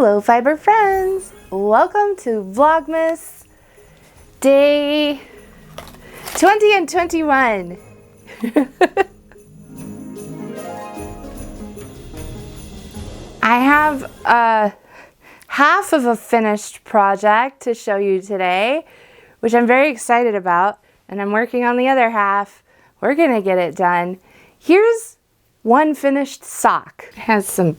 Hello fiber friends! Welcome to Vlogmas day 20 and 21. I have half of a finished project to show you today, which I'm very excited about, and I'm working on the other half. We're gonna get it done. Here's one finished sock. It has some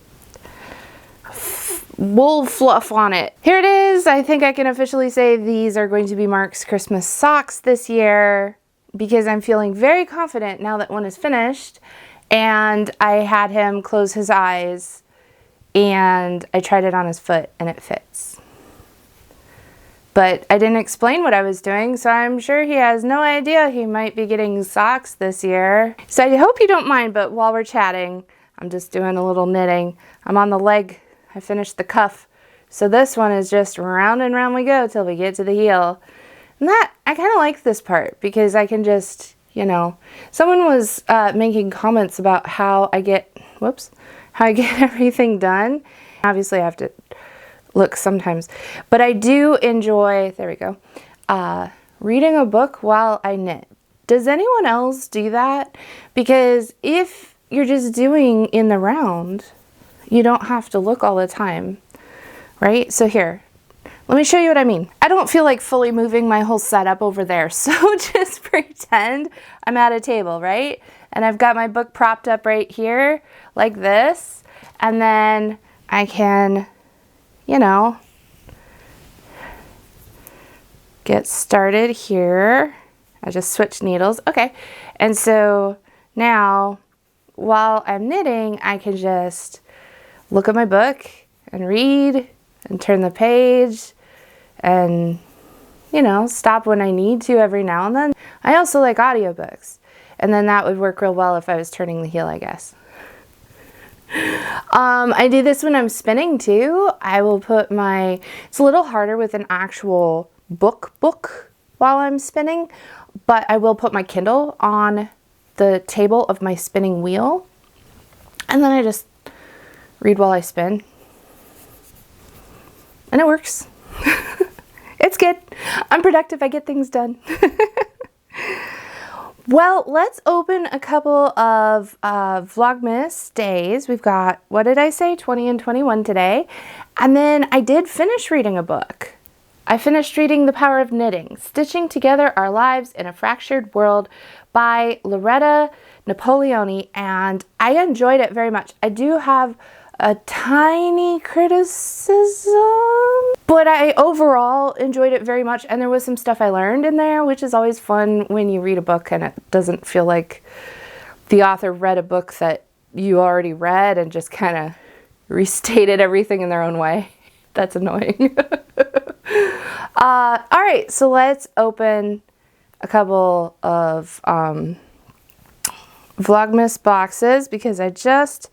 wool fluff on it. Here it is. I think I can officially say these are going to be Mark's Christmas socks this year because I'm feeling very confident now that one is finished. And I had him close his eyes and I tried it on his foot and it fits. But I didn't explain what I was doing, so I'm sure he has no idea he might be getting socks this year. So I hope you don't mind, but while we're chatting, I'm just doing a little knitting. I'm on the leg. I finished the cuff. So this one is just round and round we go till we get to the heel. And that, I kind of like this part because I can just, you know, someone was making comments about how I get, how I get everything done. Obviously I have to look sometimes, but I do enjoy, there we go, reading a book while I knit. Does anyone else do that? Because if you're just doing in the round, you don't have to look all the time, right? So here, let me show you what I mean. I don't feel like fully moving my whole setup over there, so just pretend I'm at a table, right? And I've got my book propped up right here, like this, and then I can, you know, get started here. I just switched needles, okay. And so now, while I'm knitting, I can just look at my book and read and turn the page and, you know, stop when I need to every now and then. I also like audiobooks, and then that would work real well if I was turning the heel, I guess. I do this when I'm spinning too. I will put my, it's a little harder with an actual book while I'm spinning, but I will put my Kindle on the table of my spinning wheel, and then I just read while I spin, and it works. It's good. I'm productive. I get things done. Well, let's open a couple of Vlogmas days. We've got, what did I say, 20 and 21 today, and then I did finish reading a book. I finished reading The Power of Knitting, Stitching Together Our Lives in a Fractured World by Loretta Napoleoni, and I enjoyed it very much. I do have a tiny criticism, but I overall enjoyed it very much, and there was some stuff I learned in there, which is always fun when you read a book and it doesn't feel like the author read a book that you already read and just kind of restated everything in their own way. That's annoying. All right, so let's open a couple of Vlogmas boxes because I just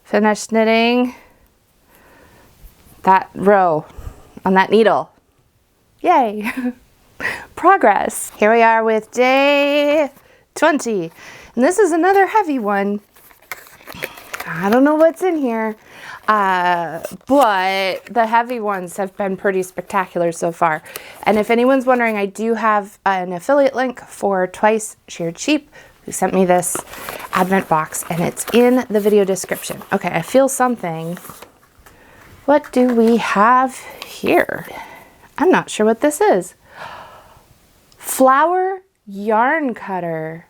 finished knitting that row on that needle. Yay! Progress. Here we are with day 20. And this is another heavy one. I don't know what's in here, but the heavy ones have been pretty spectacular so far. And if anyone's wondering, I do have an affiliate link for Twice Sheared Sheep, who sent me this advent box, and it's in the video description. Okay, I feel something. What do we have here? I'm not sure what this is. Flower yarn cutter.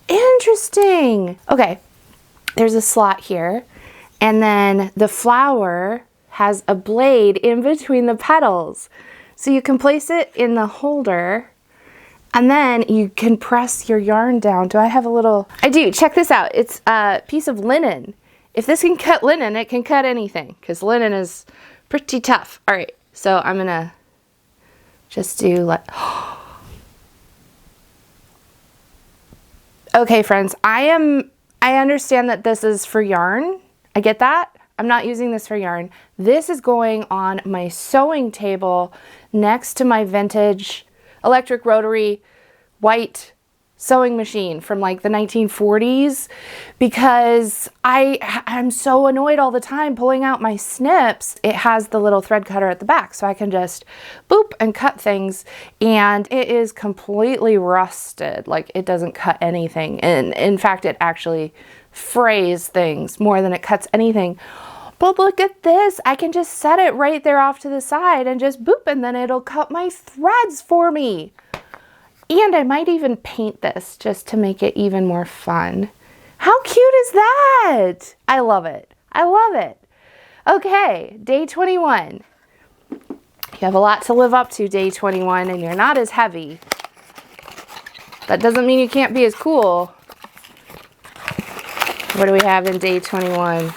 Interesting. Okay, there's a slot here, and then the flower has a blade in between the petals. So you can place it in the holder, and then you can press your yarn down. Do I have a little? I do. Check this out. It's a piece of linen. If this can cut linen, it can cut anything, because linen is pretty tough. All right, so I'm gonna just do like, okay, friends, I understand that this is for yarn. I get that. I'm not using this for yarn. This is going on my sewing table next to my vintage electric rotary white sewing machine from like the 1940s because I'm so annoyed all the time pulling out my snips. It has the little thread cutter at the back, so I can just boop and cut things, and it is completely rusted. Like, it doesn't cut anything, and in fact it actually frays things more than it cuts anything. But look at this, I can just set it right there off to the side and just boop, and then it'll cut my threads for me. And I might even paint this just to make it even more fun. How cute is that? I love it. I love it. Okay, day 21. You have a lot to live up to, day 21, and you're not as heavy. That doesn't mean you can't be as cool. What do we have in day 21?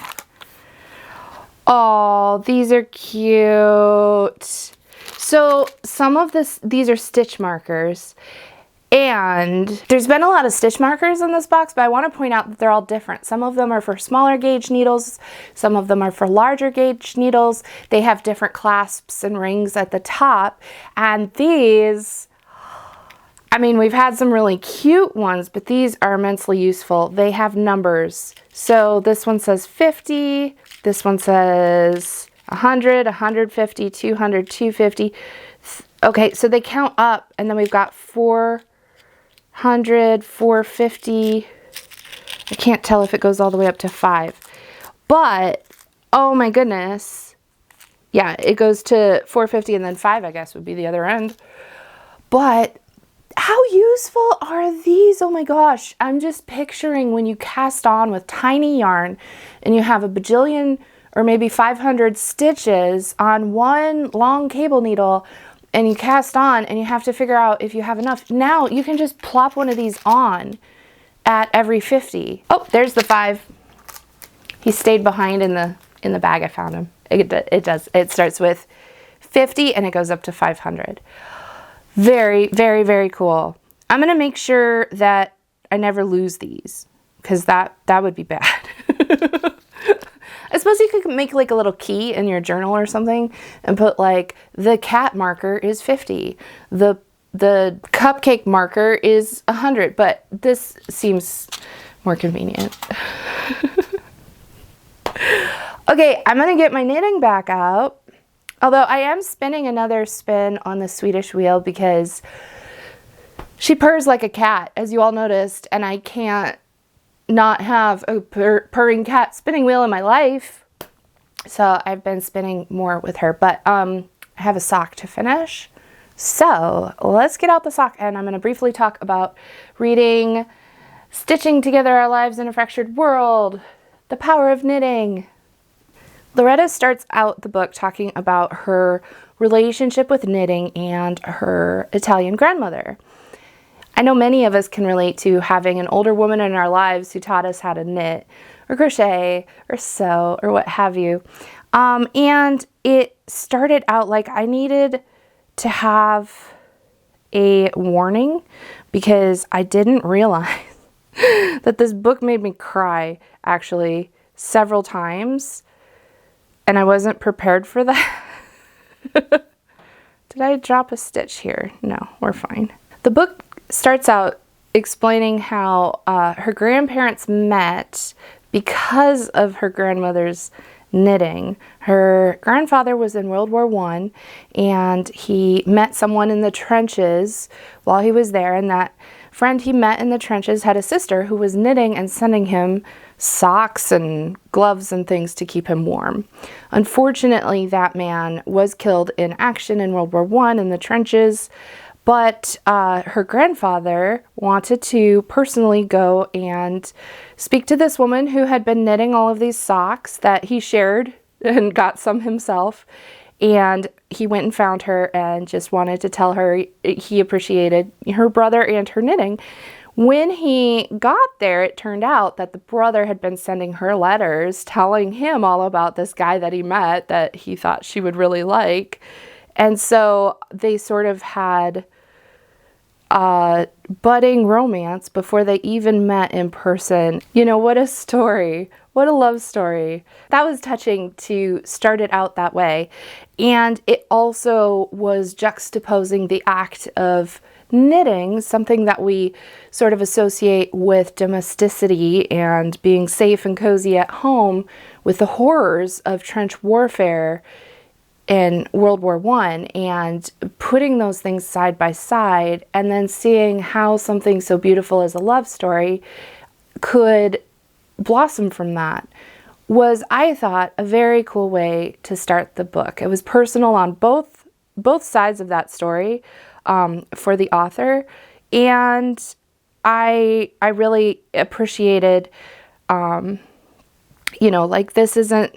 Oh, these are cute. So some of these are stitch markers, and there's been a lot of stitch markers in this box, but I want to point out that they're all different. Some of them are for smaller gauge needles, some of them are for larger gauge needles. They have different clasps and rings at the top, and these, I mean, we've had some really cute ones, but these are immensely useful. They have numbers. So this one says 50, this one says 100, 150, 200, 250. Okay, so they count up, and then we've got 400, 450. I can't tell if it goes all the way up to 5. But, oh my goodness. Yeah, it goes to 450 and then 5, I guess, would be the other end. But how useful are these? Oh my gosh. I'm just picturing when you cast on with tiny yarn and you have a bajillion or maybe 500 stitches on one long cable needle, and you cast on and you have to figure out if you have enough. Now you can just plop one of these on at every 50. Oh, there's the 5. He stayed behind in the bag. I found him. It starts with 50 and it goes up to 500. Very, very, very cool. I'm gonna make sure that I never lose these, because that would be bad. I suppose you could make like a little key in your journal or something and put like, the cat marker is 50, the cupcake marker is 100, but this seems more convenient. Okay, I'm gonna get my knitting back out. Although I am spinning another spin on the Swedish wheel because she purrs like a cat, as you all noticed, and I can't not have a purring cat spinning wheel in my life. So I've been spinning more with her, but I have a sock to finish. So let's get out the sock, and I'm going to briefly talk about reading Stitching Together Our Lives in a Fractured World, The Power of Knitting. Loretta starts out the book talking about her relationship with knitting and her Italian grandmother. I know many of us can relate to having an older woman in our lives who taught us how to knit or crochet or sew or what have you. And it started out like I needed to have a warning because I didn't realize that this book made me cry actually several times. And I wasn't prepared for that. Did I drop a stitch here? No, we're fine. The book starts out explaining how her grandparents met because of her grandmother's knitting. Her grandfather was in World War I, and he met someone in the trenches while he was there, and that friend he met in the trenches had a sister who was knitting and sending him socks and gloves and things to keep him warm. Unfortunately, that man was killed in action in World War I in the trenches, but her grandfather wanted to personally go and speak to this woman who had been knitting all of these socks that he shared and got some himself. And he went and found her and just wanted to tell her he appreciated her brother and her knitting. When he got there, it turned out that the brother had been sending her letters telling him all about this guy that he met that he thought she would really like. And so they sort of had budding romance before they even met in person. You know, what a story. What a love story. That was touching to start it out that way. And it also was juxtaposing the act of knitting, something that we sort of associate with domesticity and being safe and cozy at home, with the horrors of trench warfare in World War I, and putting those things side by side and then seeing how something so beautiful as a love story could blossom from that was, I thought, a very cool way to start the book. It was personal on both sides of that story for the author, and I really appreciated, you know, like, this isn't,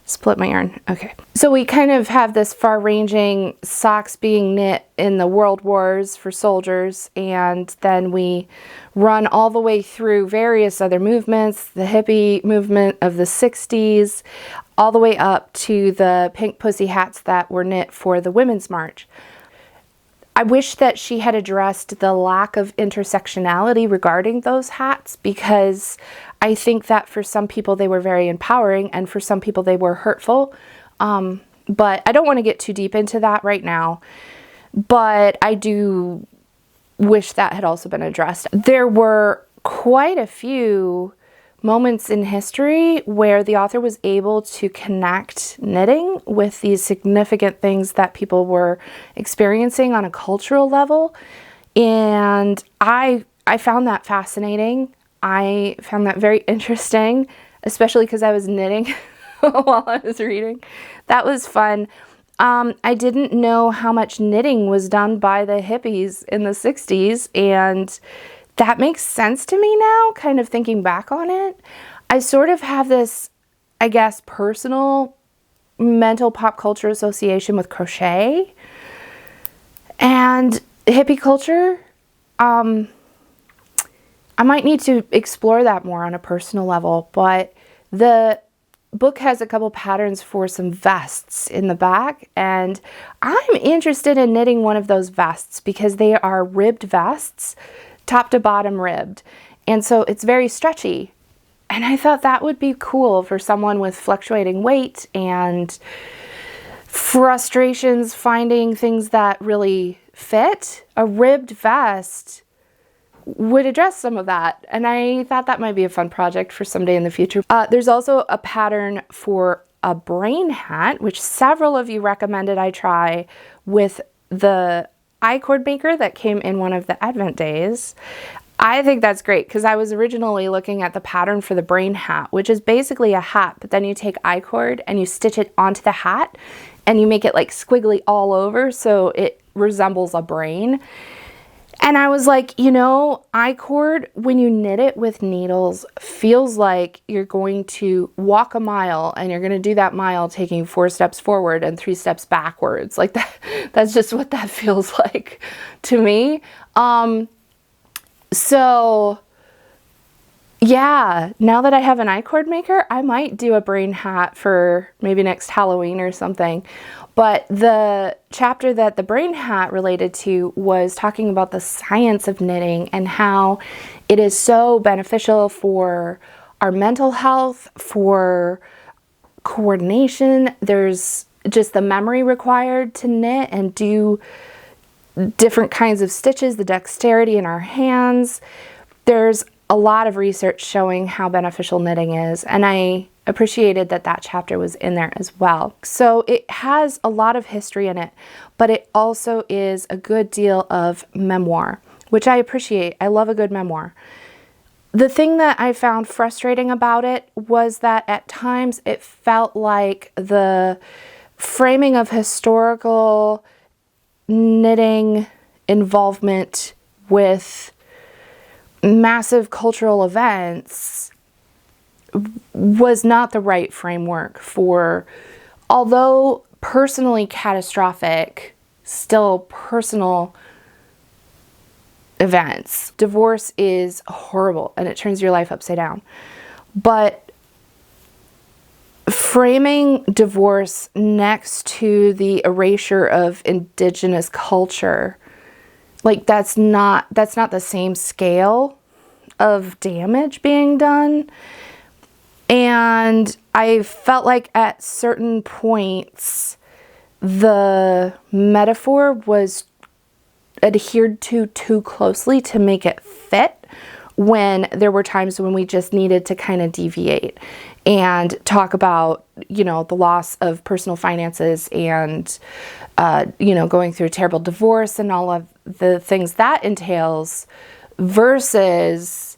split my yarn. Okay. So we kind of have this far-ranging socks being knit in the world wars for soldiers, and then we run all the way through various other movements, the hippie movement of the 60s, all the way up to the pink pussy hats that were knit for the Women's March. I wish that she had addressed the lack of intersectionality regarding those hats, because I think that for some people they were very empowering and for some people they were hurtful. But I don't want to get too deep into that right now. But I do wish that had also been addressed. There were quite a few moments in history where the author was able to connect knitting with these significant things that people were experiencing on a cultural level. And I found that fascinating. I found that very interesting, especially because I was knitting while I was reading. That was fun. I didn't know how much knitting was done by the hippies in the 60s, and that makes sense to me now, kind of thinking back on it. I sort of have this, I guess, personal mental pop culture association with crochet and hippie culture. I might need to explore that more on a personal level, but the book has a couple patterns for some vests in the back, and I'm interested in knitting one of those vests because they are ribbed vests, top to bottom ribbed, and so it's very stretchy, and I thought that would be cool for someone with fluctuating weight and frustrations finding things that really fit. A ribbed vest would address some of that, and I thought that might be a fun project for someday in the future. There's also a pattern for a brain hat, which several of you recommended I try, with the I-cord maker that came in one of the Advent days. I think that's great because I was originally looking at the pattern for the brain hat, which is basically a hat, but then you take I-cord and you stitch it onto the hat and you make it like squiggly all over so it resembles a brain. And I was like, you know, I-cord, when you knit it with needles, feels like you're going to walk a mile, and you're going to do that mile taking 4 steps forward and 3 steps backwards. Like that's just what that feels like to me. So yeah, now that I have an I-cord maker, I might do a brain hat for maybe next Halloween or something. But the chapter that the brain hat related to was talking about the science of knitting and how it is so beneficial for our mental health, for coordination. There's just the memory required to knit and do different kinds of stitches, the dexterity in our hands. There's a lot of research showing how beneficial knitting is, and I appreciated that that chapter was in there as well. So it has a lot of history in it, but it also is a good deal of memoir, which I appreciate. I love a good memoir. The thing that I found frustrating about it was that at times it felt like the framing of historical knitting involvement with massive cultural events was not the right framework for, although personally catastrophic, still personal events. Divorce is horrible and it turns your life upside down. But framing divorce next to the erasure of indigenous culture, like that's not the same scale of damage being done. And I felt like at certain points the metaphor was adhered to too closely to make it fit, when there were times when we just needed to kind of deviate and talk about, you know, the loss of personal finances and, you know, going through a terrible divorce and all of the things that entails, versus,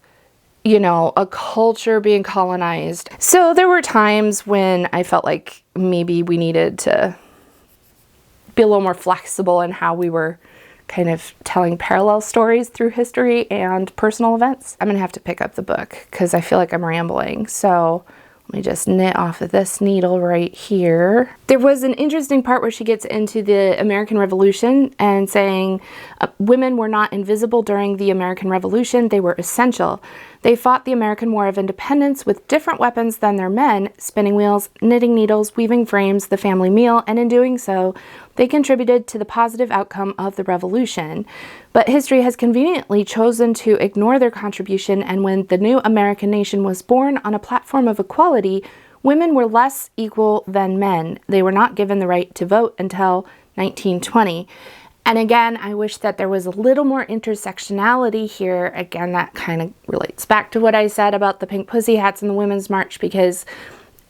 you know, a culture being colonized. So there were times when I felt like maybe we needed to be a little more flexible in how we were kind of telling parallel stories through history and personal events. I'm gonna have to pick up the book because I feel like I'm rambling. So let me just knit off of this needle right here. There was an interesting part where she gets into the American Revolution and saying women were not invisible during the American Revolution, they were essential. They fought the American War of Independence with different weapons than their men, spinning wheels, knitting needles, weaving frames, the family meal, and in doing so, they contributed to the positive outcome of the revolution. But history has conveniently chosen to ignore their contribution, and when the new American nation was born on a platform of equality, women were less equal than men. They were not given the right to vote until 1920. And again, I wish that there was a little more intersectionality here. Again, that kind of relates back to what I said about the Pink Pussy Hats and the Women's March, because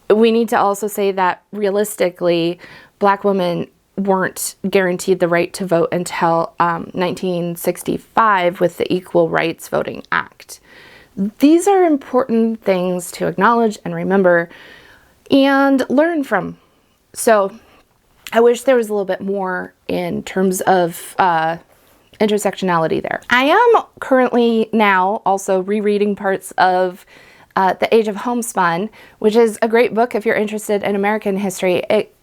we need to also say that realistically, Black women weren't guaranteed the right to vote until 1965 with the Equal Rights Voting Act. These are important things to acknowledge and remember and learn from. So I wish there was a little bit more in terms of intersectionality there. I am currently now also rereading parts of The Age of Homespun, which is a great book if you're interested in American history. It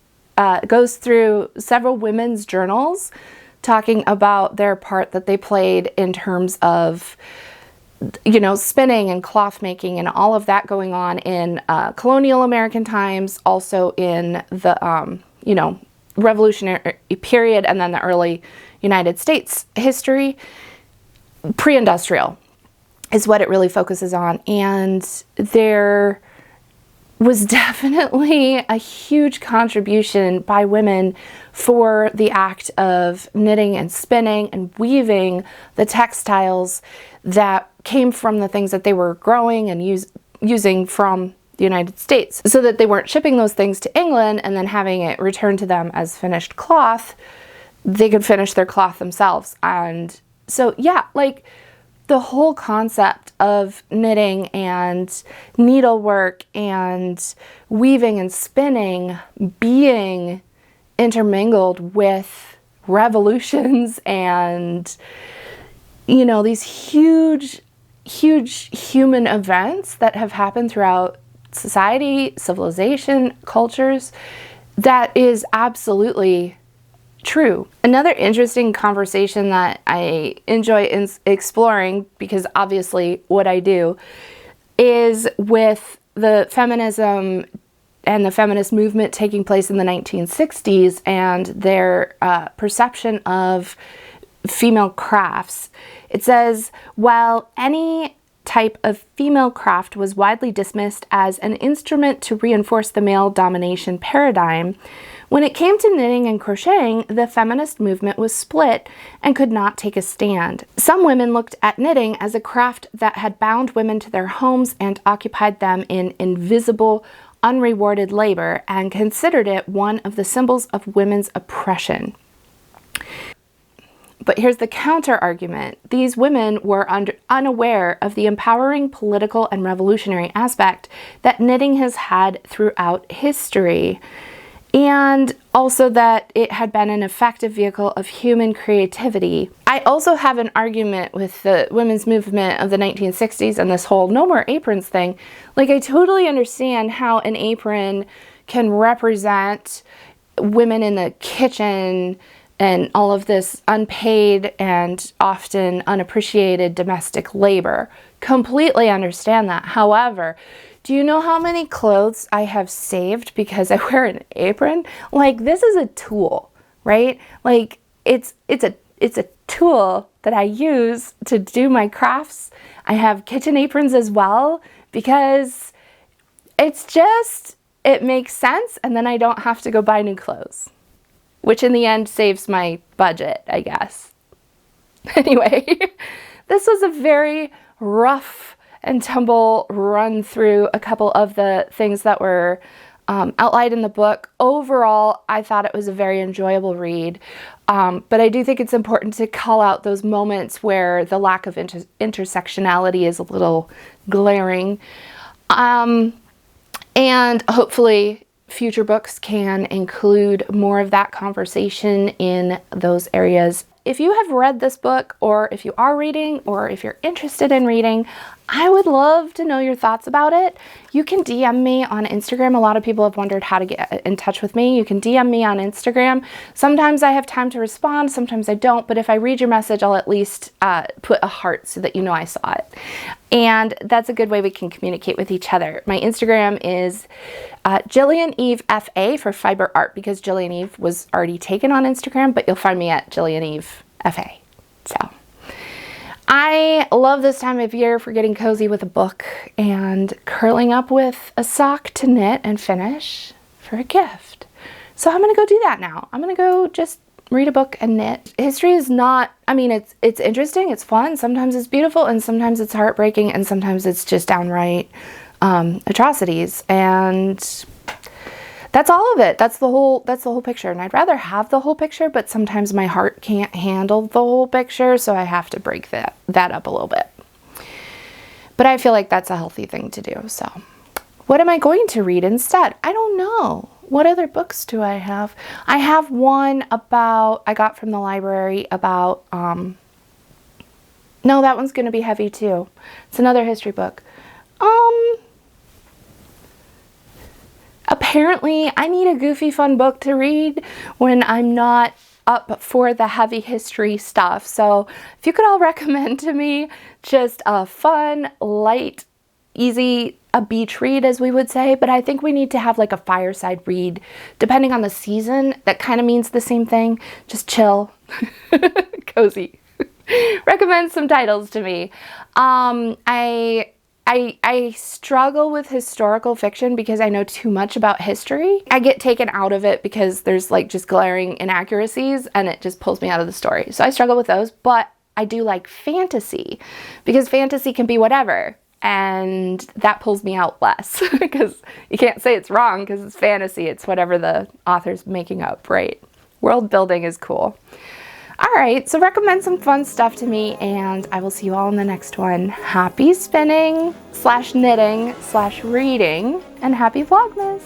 goes through several women's journals talking about their part that they played in terms of, you know, spinning and cloth making and all of that going on in colonial American times, also in the, you know, Revolutionary period, and then the early United States history. Pre-industrial is what it really focuses on. And there was definitely a huge contribution by women for the act of knitting and spinning and weaving the textiles that came from the things that they were growing and using from the United States, so that they weren't shipping those things to England and then having it returned to them as finished cloth. They could finish their cloth themselves. And so, yeah, like the whole concept of knitting and needlework and weaving and spinning being intermingled with revolutions and, you know, these huge human events that have happened throughout society, civilization, cultures, that is absolutely true. Another interesting conversation that I enjoy exploring, because obviously what I do, is with the feminism and the feminist movement taking place in the 1960s and their perception of female crafts. It says, while any type of female craft was widely dismissed as an instrument to reinforce the male domination paradigm, when it came to knitting and crocheting, the feminist movement was split and could not take a stand. Some women looked at knitting as a craft that had bound women to their homes and occupied them in invisible, unrewarded labor, and considered it one of the symbols of women's oppression. But here's the counter argument. These women were unaware of the empowering political and revolutionary aspect that knitting has had throughout history, and also that it had been an effective vehicle of human creativity. I also have an argument with the women's movement of the 1960s and this whole no more aprons thing. Like, I totally understand how an apron can represent women in the kitchen and all of this unpaid and often unappreciated domestic labor. Completely understand that. However, do you know how many clothes I have saved because I wear an apron? Like, this is a tool, right? Like, it's a tool that I use to do my crafts. I have kitchen aprons as well because it makes sense, and then I don't have to go buy new clothes. which in the end saves my budget, I guess. Anyway, this was a very rough and tumble run through a couple of the things that were outlined in the book. Overall, I thought it was a very enjoyable read, but I do think it's important to call out those moments where the lack of intersectionality is a little glaring, and hopefully future books can include more of that conversation in those areas. If you have read this book, or if you are reading, or if you're interested in reading, I would love to know your thoughts about it. You can DM me on Instagram. A lot of people have wondered how to get in touch with me. You can DM me on Instagram. Sometimes I have time to respond, sometimes I don't, but if I read your message, I'll at least put a heart so that you know I saw it. And that's a good way we can communicate with each other. My Instagram is Jillian Eve FA for fiber art, because Jillian Eve was already taken on Instagram, but you'll find me at Jillian Eve FA. So I love this time of year for getting cozy with a book and curling up with a sock to knit and finish for a gift. So I'm gonna go do that now. I'm gonna go just read a book and knit. History is not, I mean, it's interesting, it's fun, sometimes it's beautiful, and sometimes it's heartbreaking, and sometimes it's just downright atrocities, and that's all of it. That's the whole picture, and I'd rather have the whole picture, but sometimes my heart can't handle the whole picture, so I have to break that up a little bit. But I feel like that's a healthy thing to do. So what am I going to read instead? I don't know. What other books do I have? I have one I got from the library about, no, that one's going to be heavy too. It's another history book. Apparently I need a goofy fun book to read when I'm not up for the heavy history stuff. So if you could all recommend to me just a fun, light, easy, a beach read, as we would say, but I think we need to have like a fireside read, depending on the season. That kind of means the same thing. Just chill, cozy. Recommend some titles to me. I struggle with historical fiction because I know too much about history. I get taken out of it because there's like just glaring inaccuracies and it just pulls me out of the story. So I struggle with those, but I do like fantasy because fantasy can be whatever. And that pulls me out less because you can't say it's wrong because it's fantasy. It's whatever the author's making up, right? World building is cool. All right, so recommend some fun stuff to me, and I will see you all in the next one. Happy spinning / knitting / reading, and happy Vlogmas.